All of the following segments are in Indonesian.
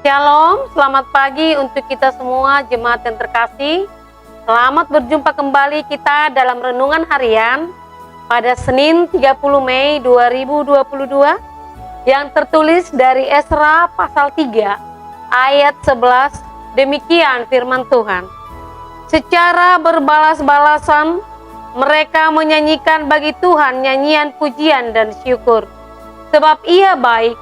Shalom, selamat pagi untuk kita semua jemaat yang terkasih. Selamat berjumpa kembali kita dalam renungan harian pada Senin 30 Mei 2022 yang tertulis dari Esra pasal 3 ayat 11. Demikian firman Tuhan. Secara berbalas-balasan mereka menyanyikan bagi Tuhan nyanyian pujian dan syukur, sebab Ia baik,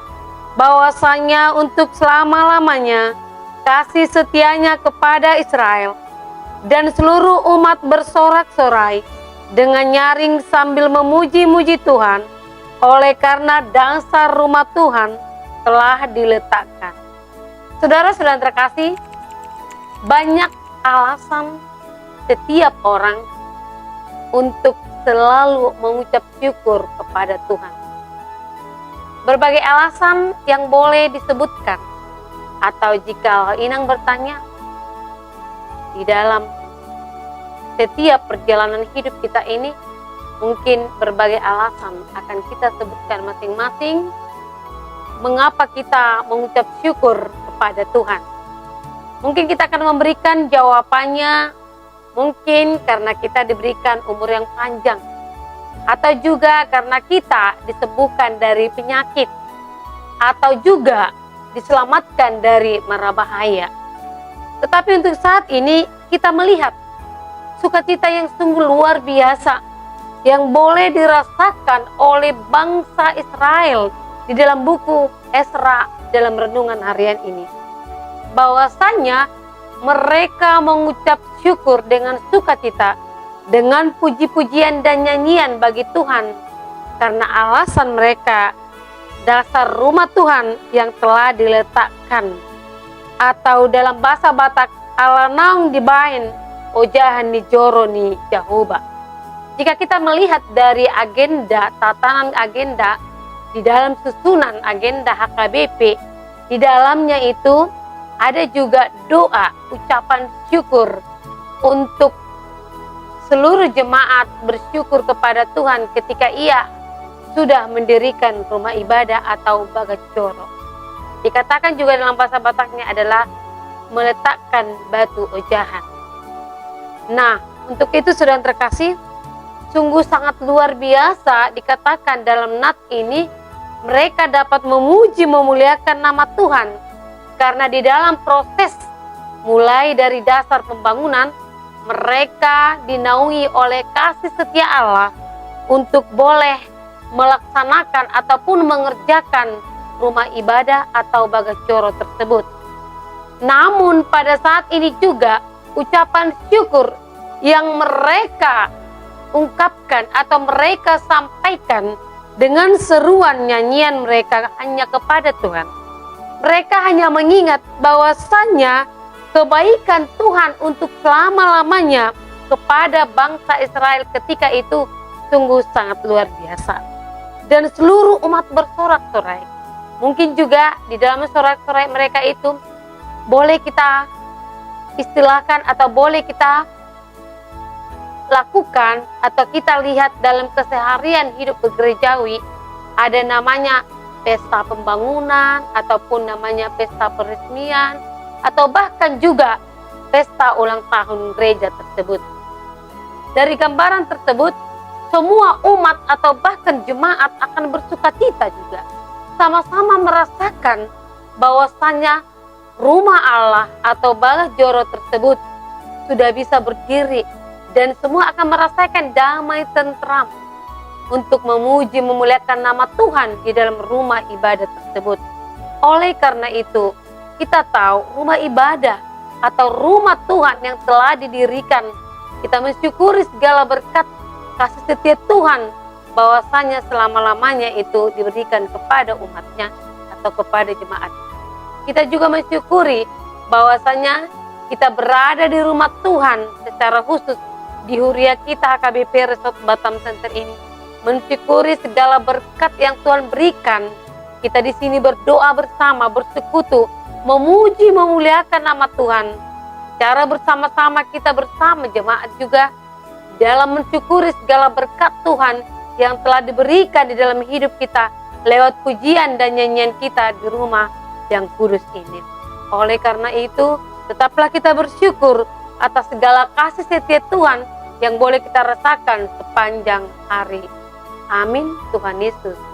bahwasanya untuk selama-lamanya kasih setianya kepada Israel. Dan seluruh umat bersorak-sorai dengan nyaring sambil memuji-muji Tuhan, oleh karena dasar rumah Tuhan telah diletakkan. Saudara-saudara terkasih, banyak alasan setiap orang untuk selalu mengucap syukur kepada Tuhan. Berbagai alasan yang boleh disebutkan, atau jika Inang bertanya, di dalam setiap perjalanan hidup kita ini, mungkin berbagai alasan akan kita sebutkan masing-masing mengapa kita mengucap syukur kepada Tuhan. Mungkin kita akan memberikan jawabannya, mungkin karena kita diberikan umur yang panjang, atau juga karena kita disembuhkan dari penyakit, atau juga diselamatkan dari mara bahaya. Tetapi untuk saat ini kita melihat sukacita yang sungguh luar biasa yang boleh dirasakan oleh bangsa Israel di dalam buku Esra dalam renungan harian ini. Bahwasanya mereka mengucap syukur dengan sukacita, dengan puji-pujian dan nyanyian bagi Tuhan, karena alasan mereka dasar rumah Tuhan yang telah diletakkan, atau dalam bahasa Batak alanang dibain ojahan ni joro ni Jehovah. Jika kita melihat dari agenda, tatanan agenda di dalam susunan agenda HKBP, di dalamnya itu ada juga doa, ucapan syukur untuk seluruh jemaat bersyukur kepada Tuhan ketika Ia sudah mendirikan rumah ibadah atau bagacoro. Dikatakan juga dalam bahasa Bataknya adalah meletakkan batu ojahan. Nah, untuk itu saudara terkasih, sungguh sangat luar biasa dikatakan dalam nat ini mereka dapat memuji memuliakan nama Tuhan, karena di dalam proses mulai dari dasar pembangunan mereka dinaungi oleh kasih setia Allah untuk boleh melaksanakan ataupun mengerjakan rumah ibadah atau bagacoro tersebut. Namun pada saat ini juga ucapan syukur yang mereka ungkapkan atau mereka sampaikan dengan seruan nyanyian mereka hanya kepada Tuhan. Mereka hanya mengingat bahwasannya kebaikan Tuhan untuk selama-lamanya kepada bangsa Israel ketika itu sungguh sangat luar biasa. Dan seluruh umat bersorak-sorai. Mungkin juga di dalam sorak-sorai mereka itu boleh kita istilahkan atau boleh kita lakukan atau kita lihat dalam keseharian hidup gerejawi, ada namanya pesta pembangunan ataupun namanya pesta peresmian, atau bahkan juga pesta ulang tahun gereja tersebut. Dari gambaran tersebut, semua umat atau bahkan jemaat akan bersukacita juga. Sama-sama merasakan bahwasannya rumah Allah atau bagacoro tersebut sudah bisa berdiri, dan semua akan merasakan damai tentram untuk memuji memuliakan nama Tuhan di dalam rumah ibadah tersebut. Oleh karena itu, kita tahu rumah ibadah atau rumah Tuhan yang telah didirikan, kita mensyukuri segala berkat kasih setia Tuhan bahwasanya selama-lamanya itu diberikan kepada umatnya atau kepada jemaat. Kita juga mensyukuri bahwasanya kita berada di rumah Tuhan secara khusus di Huria kita HKBP Resort Batam Center ini. Mensyukuri segala berkat yang Tuhan berikan. Kita di sini berdoa bersama, bersekutu, memuji memuliakan nama Tuhan. Cara bersama-sama kita bersama jemaat juga dalam mensyukuri segala berkat Tuhan yang telah diberikan di dalam hidup kita lewat pujian dan nyanyian kita di rumah yang kudus ini. Oleh karena itu, tetaplah kita bersyukur atas segala kasih setia Tuhan yang boleh kita rasakan sepanjang hari. Amin. Tuhan Yesus